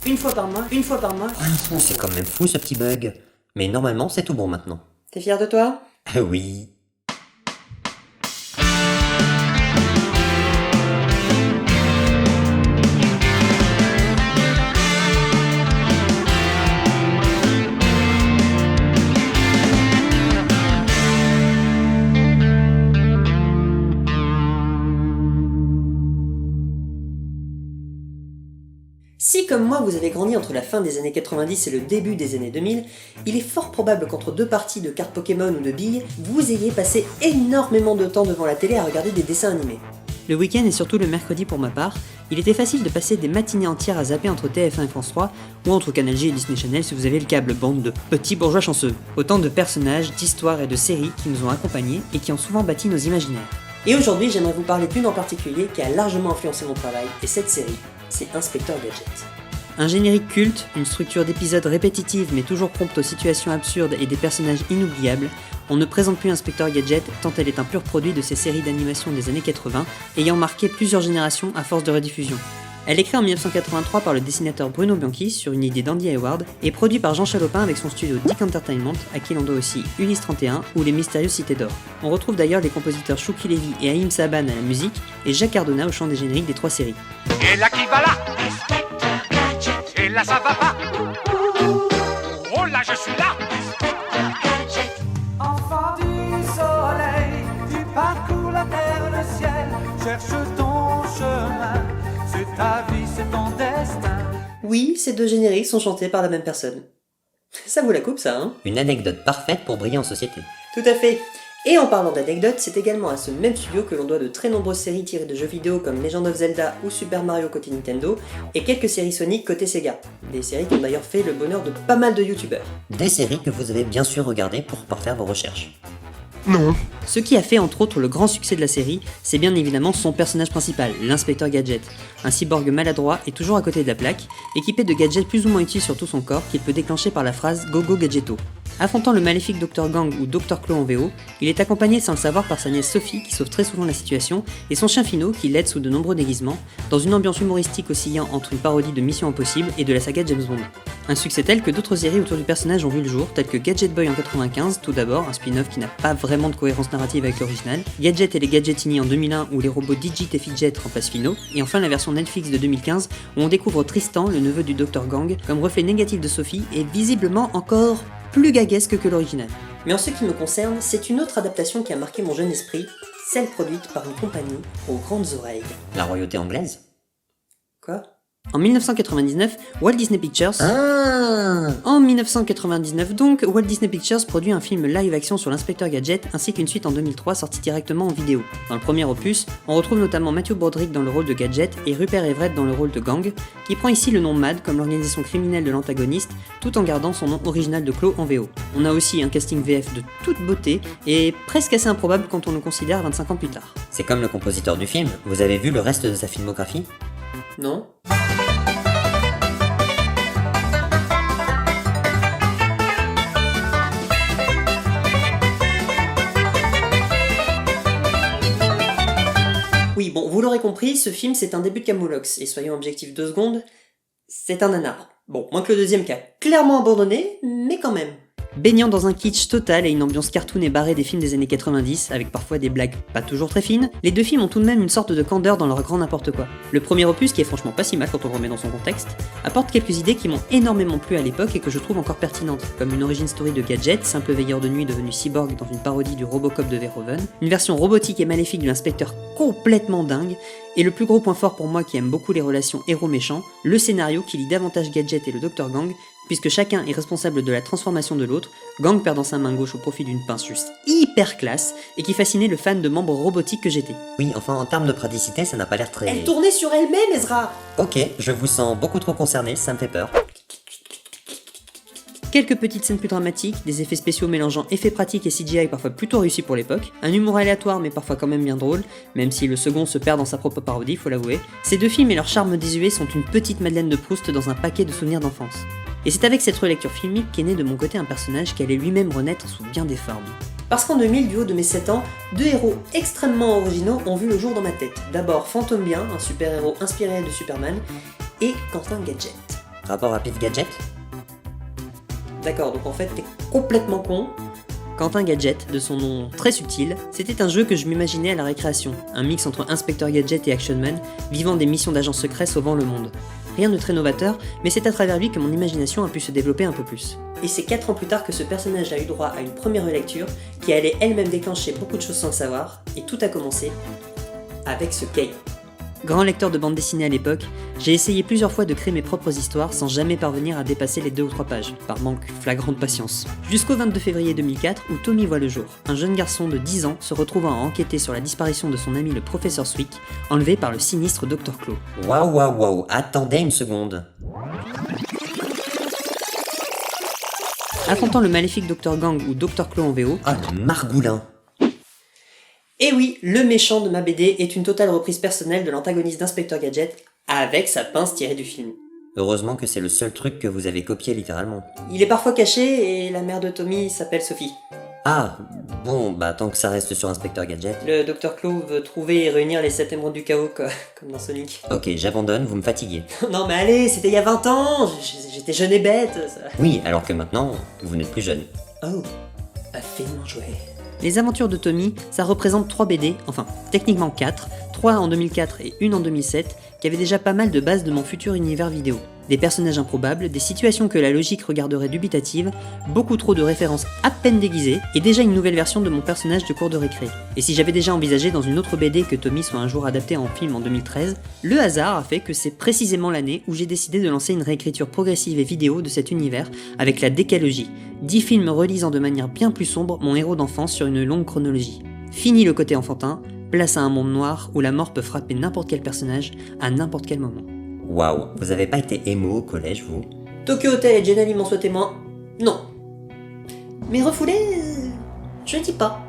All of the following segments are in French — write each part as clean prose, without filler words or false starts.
Une fois par mois, une fois par mois. C'est quand même fou ce petit bug. Mais normalement, c'est tout bon maintenant. T'es fier de toi? Oui. Si comme moi vous avez grandi entre la fin des années 90 et le début des années 2000, il est fort probable qu'entre deux parties de cartes Pokémon ou de billes, vous ayez passé énormément de temps devant la télé à regarder des dessins animés. Le week-end et surtout le mercredi pour ma part, il était facile de passer des matinées entières à zapper entre TF1 et France 3, ou entre Canal J et Disney Channel si vous avez le câble, bande de petits bourgeois chanceux. Autant de personnages, d'histoires et de séries qui nous ont accompagnés et qui ont souvent bâti nos imaginaires. Et aujourd'hui j'aimerais vous parler d'une en particulier qui a largement influencé mon travail, et cette série, c'est Inspecteur Gadget. Un générique culte, une structure d'épisodes répétitive mais toujours prompte aux situations absurdes et des personnages inoubliables, on ne présente plus Inspecteur Gadget tant elle est un pur produit de ces séries d'animation des années 80, ayant marqué plusieurs générations à force de rediffusion. Elle est créée en 1983 par le dessinateur Bruno Bianchi sur une idée d'Andy Hayward et produit par Jean Chalopin avec son studio Dick Entertainment, à qui l'on doit aussi Ulysse 31 ou Les Mystérieuses Cités d'Or. On retrouve d'ailleurs les compositeurs Chouki Levy et Haïm Saban à la musique et Jacques Cardona au chant des génériques des trois séries. Et là qui va là? Et là ça va pas? Oh là je suis là! Enfant du soleil, tu parcours la terre, le ciel, cherche ton chemin, c'est ta vie, c'est ton destin. Oui, ces deux génériques sont chantés par la même personne. Ça vous la coupe ça, hein? Une anecdote parfaite pour briller en société. Tout à fait. Et en parlant d'anecdotes, c'est également à ce même studio que l'on doit de très nombreuses séries tirées de jeux vidéo comme Legend of Zelda ou Super Mario côté Nintendo, et quelques séries Sonic côté Sega. Des séries qui ont d'ailleurs fait le bonheur de pas mal de youtubeurs. Des séries que vous avez bien sûr regardées pour parfaire vos recherches. Non. Ce qui a fait entre autres le grand succès de la série, c'est bien évidemment son personnage principal, l'inspecteur Gadget. Un cyborg maladroit et toujours à côté de la plaque, équipé de gadgets plus ou moins utiles sur tout son corps qu'il peut déclencher par la phrase « Go Go Gadgeto ». Affrontant le maléfique Dr Gang ou Dr Claw en VO, il est accompagné sans le savoir par sa nièce Sophie qui sauve très souvent la situation, et son chien Fino qui l'aide sous de nombreux déguisements, dans une ambiance humoristique oscillant entre une parodie de Mission Impossible et de la saga James Bond. Un succès tel que d'autres séries autour du personnage ont vu le jour, telles que Gadget Boy en 95, tout d'abord, un spin-off qui n'a pas vraiment de cohérence narrative avec l'original, Gadget et les Gadgetini en 2001 où les robots Digit et Fidget remplacent Fino, et enfin la version Netflix de 2015 où on découvre Tristan, le neveu du Dr Gang, comme reflet négatif de Sophie et visiblement encore plus gaguesque que l'original. Mais en ce qui me concerne, c'est une autre adaptation qui a marqué mon jeune esprit, celle produite par une compagnie aux grandes oreilles. La royauté anglaise? Quoi? En 1999, Walt Disney Pictures... En 1999 donc, Walt Disney Pictures produit un film live-action sur l'inspecteur Gadget ainsi qu'une suite en 2003 sortie directement en vidéo. Dans le premier opus, on retrouve notamment Matthew Broderick dans le rôle de Gadget et Rupert Everett dans le rôle de Gang, qui prend ici le nom MAD comme l'organisation criminelle de l'antagoniste, tout en gardant son nom original de Claw en VO. On a aussi un casting VF de toute beauté et presque assez improbable quand on le considère 25 ans plus tard. C'est comme le compositeur du film, vous avez vu le reste de sa filmographie? Non? Oui, bon, vous l'aurez compris, ce film c'est un début de Camoulox, et soyons objectifs 2 secondes, c'est un nanar. Bon, moins que le deuxième qui a clairement abandonné, mais quand même. Baignant dans un kitsch total et une ambiance cartoon et barrée des films des années 90, avec parfois des blagues pas toujours très fines, les deux films ont tout de même une sorte de candeur dans leur grand n'importe quoi. Le premier opus, qui est franchement pas si mal quand on le remet dans son contexte, apporte quelques idées qui m'ont énormément plu à l'époque et que je trouve encore pertinentes, comme une origin story de Gadget, simple veilleur de nuit devenu cyborg dans une parodie du Robocop de Verhoeven, une version robotique et maléfique de l'inspecteur complètement dingue, et le plus gros point fort pour moi qui aime beaucoup les relations héros-méchants, le scénario qui lie davantage Gadget et le Dr Gang, puisque chacun est responsable de la transformation de l'autre, Gang perdant sa main gauche au profit d'une pince juste hyper classe, et qui fascinait le fan de membres robotiques que j'étais. Oui, enfin en termes de praticité, ça n'a pas l'air très... Elle tournait sur elle-même, Ezra! Ok, je vous sens beaucoup trop concerné, ça me fait peur. Quelques petites scènes plus dramatiques, des effets spéciaux mélangeant effets pratiques et CGI parfois plutôt réussis pour l'époque, un humour aléatoire mais parfois quand même bien drôle, même si le second se perd dans sa propre parodie, faut l'avouer. Ces deux films et leur charme désuet sont une petite Madeleine de Proust dans un paquet de souvenirs d'enfance. Et c'est avec cette relecture filmique qu'est né de mon côté un personnage qui allait lui-même renaître sous bien des formes. Parce qu'en 2000, du haut de mes 7 ans, deux héros extrêmement originaux ont vu le jour dans ma tête. D'abord Phantom Bien, un super-héros inspiré de Superman, et Quentin Gadget. Rapport à Pif Gadget? D'accord, donc en fait t'es complètement con. Quentin Gadget, de son nom très subtil, c'était un jeu que je m'imaginais à la récréation, un mix entre Inspecteur Gadget et Action Man, vivant des missions d'agents secrets sauvant le monde. Rien de très novateur, mais c'est à travers lui que mon imagination a pu se développer un peu plus. Et c'est 4 ans plus tard que ce personnage a eu droit à une première lecture qui allait elle-même déclencher beaucoup de choses sans le savoir, et tout a commencé avec ce Kay. Grand lecteur de bande dessinée à l'époque, j'ai essayé plusieurs fois de créer mes propres histoires sans jamais parvenir à dépasser les 2 ou 3 pages, par manque flagrant de patience. Jusqu'au 22 février 2004 où Tommy voit le jour. Un jeune garçon de 10 ans se retrouvant à enquêter sur la disparition de son ami le professeur Swick, enlevé par le sinistre Dr. Claw. Waouh, attendez une seconde. Affrontant le maléfique Dr. Gang ou Dr. Claw en VO, Ah, le margoulin. et oui, le méchant de ma BD est une totale reprise personnelle de l'antagoniste d'Inspecteur Gadget, avec sa pince tirée du film. Heureusement que c'est le seul truc que vous avez copié littéralement. Il est parfois caché et la mère de Tommy s'appelle Sophie. Ah, bon, bah tant que ça reste sur Inspecteur Gadget. Le Dr. Claw veut trouver et réunir les 7 émeraudes du chaos, comme dans Sonic. Ok, j'abandonne, vous me fatiguez. Non mais allez, c'était il y a 20 ans, j'étais jeune et bête. Ça. Oui, alors que maintenant, vous n'êtes plus jeune. Oh, finement joué. Les aventures de Tommy, ça représente 3 BD, enfin techniquement 4, 3 en 2004 et 1 en 2007, qui avaient déjà pas mal de bases de mon futur univers vidéo. Des personnages improbables, des situations que la logique regarderait dubitatives, beaucoup trop de références à peine déguisées, et déjà une nouvelle version de mon personnage de cours de récré. Et si j'avais déjà envisagé dans une autre BD que Tommy soit un jour adapté en film en 2013, le hasard a fait que c'est précisément l'année où j'ai décidé de lancer une réécriture progressive et vidéo de cet univers avec la décalogie, 10 films relisant de manière bien plus sombre mon héros d'enfance sur une longue chronologie. Fini le côté enfantin, place à un monde noir où la mort peut frapper n'importe quel personnage à n'importe quel moment. Waouh, vous avez pas été émo au collège, vous? Tokyo Hotel et Jenna Lee m'en sont témoins. Non. Mais refoulé, je dis pas.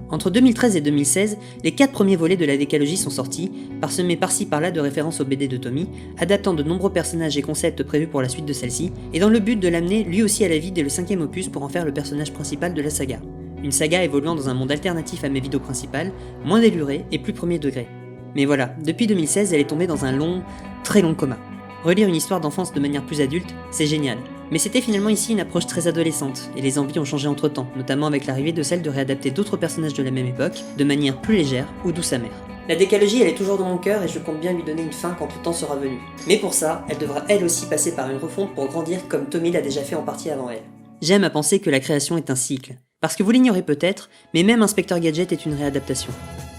Entre 2013 et 2016, les 4 premiers volets de la décalogie sont sortis, parsemés par-ci par-là de références au BD de Tommy, adaptant de nombreux personnages et concepts prévus pour la suite de celle-ci, et dans le but de l'amener lui aussi à la vie dès le 5e opus pour en faire le personnage principal de la saga. Une saga évoluant dans un monde alternatif à mes vidéos principales, moins déluré et plus premier degré. Mais voilà, depuis 2016, elle est tombée dans un long, très long coma. Relire une histoire d'enfance de manière plus adulte, c'est génial. Mais c'était finalement ici une approche très adolescente, et les envies ont changé entre temps, notamment avec l'arrivée de celle de réadapter d'autres personnages de la même époque, de manière plus légère ou douce amère. La décalogie, elle est toujours dans mon cœur et je compte bien lui donner une fin quand le temps sera venu. Mais pour ça, elle devra elle aussi passer par une refonte pour grandir comme Tommy l'a déjà fait en partie avant elle. J'aime à penser que la création est un cycle. Parce que vous l'ignorez peut-être, mais même Inspecteur Gadget est une réadaptation.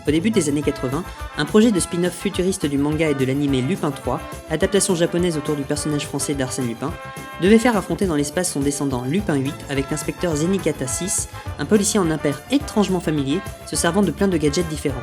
Au début des années 80, un projet de spin-off futuriste du manga et de l'anime Lupin 3, adaptation japonaise autour du personnage français d'Arsène Lupin, devait faire affronter dans l'espace son descendant Lupin 8 avec l'inspecteur Zenigata 6, un policier en impair étrangement familier, se servant de plein de gadgets différents.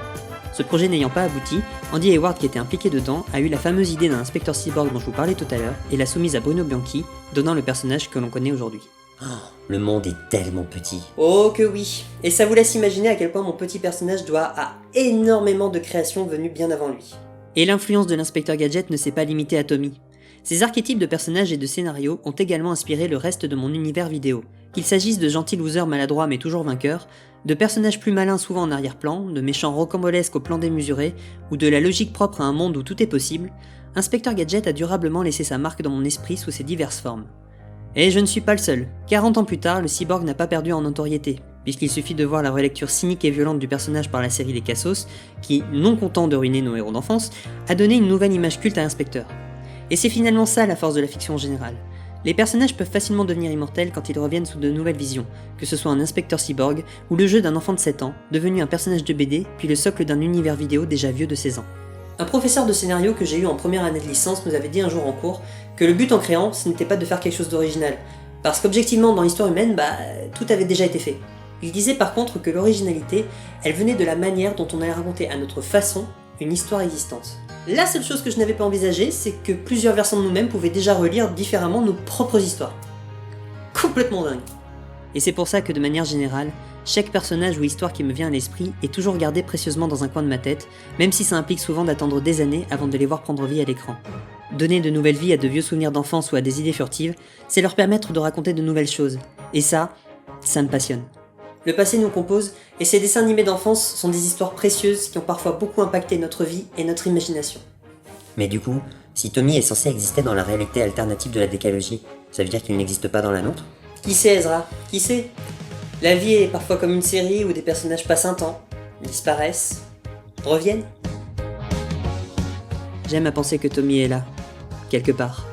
Ce projet n'ayant pas abouti, Andy Hayward qui était impliqué dedans a eu la fameuse idée d'un inspecteur cyborg dont je vous parlais tout à l'heure et l'a soumise à Bruno Bianchi, donnant le personnage que l'on connaît aujourd'hui. Oh, le monde est tellement petit. Oh que oui. Et ça vous laisse imaginer à quel point mon petit personnage doit à énormément de créations venues bien avant lui. Et l'influence de l'inspecteur Gadget ne s'est pas limitée à Tommy. Ces archétypes de personnages et de scénarios ont également inspiré le reste de mon univers vidéo. Qu'il s'agisse de gentils losers maladroits mais toujours vainqueurs, de personnages plus malins souvent en arrière-plan, de méchants rocambolesques au plan démesuré, ou de la logique propre à un monde où tout est possible, Inspecteur Gadget a durablement laissé sa marque dans mon esprit sous ses diverses formes. Et je ne suis pas le seul. 40 ans plus tard, le cyborg n'a pas perdu en notoriété, puisqu'il suffit de voir la relecture cynique et violente du personnage par la série Les Cassos, qui, non content de ruiner nos héros d'enfance, a donné une nouvelle image culte à Inspecteur. Et c'est finalement ça la force de la fiction en général. Les personnages peuvent facilement devenir immortels quand ils reviennent sous de nouvelles visions, que ce soit un inspecteur cyborg ou le jeu d'un enfant de 7 ans, devenu un personnage de BD, puis le socle d'un univers vidéo déjà vieux de 16 ans. Un professeur de scénario que j'ai eu en première année de licence nous avait dit un jour en cours que le but en créant, ce n'était pas de faire quelque chose d'original, parce qu'objectivement dans l'histoire humaine, tout avait déjà été fait. Il disait par contre que l'originalité, elle venait de la manière dont on allait raconter à notre façon une histoire existante. La seule chose que je n'avais pas envisagée, c'est que plusieurs versions de nous-mêmes pouvaient déjà relire différemment nos propres histoires. Complètement dingue. Et c'est pour ça que de manière générale, chaque personnage ou histoire qui me vient à l'esprit est toujours gardé précieusement dans un coin de ma tête, même si ça implique souvent d'attendre des années avant de les voir prendre vie à l'écran. Donner de nouvelles vies à de vieux souvenirs d'enfance ou à des idées furtives, c'est leur permettre de raconter de nouvelles choses. Et ça me passionne. Le passé nous compose, et ces dessins animés d'enfance sont des histoires précieuses qui ont parfois beaucoup impacté notre vie et notre imagination. Mais du coup, Si Tommy est censé exister dans la réalité alternative de la décalogie, ça veut dire qu'il n'existe pas dans la nôtre? Qui sait, Ezra? Qui sait? La vie est parfois comme une série où des personnages passent un temps, disparaissent, reviennent. J'aime à penser que Tommy est là, quelque part.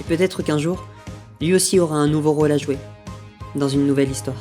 Et peut-être qu'un jour, lui aussi aura un nouveau rôle à jouer, dans une nouvelle histoire.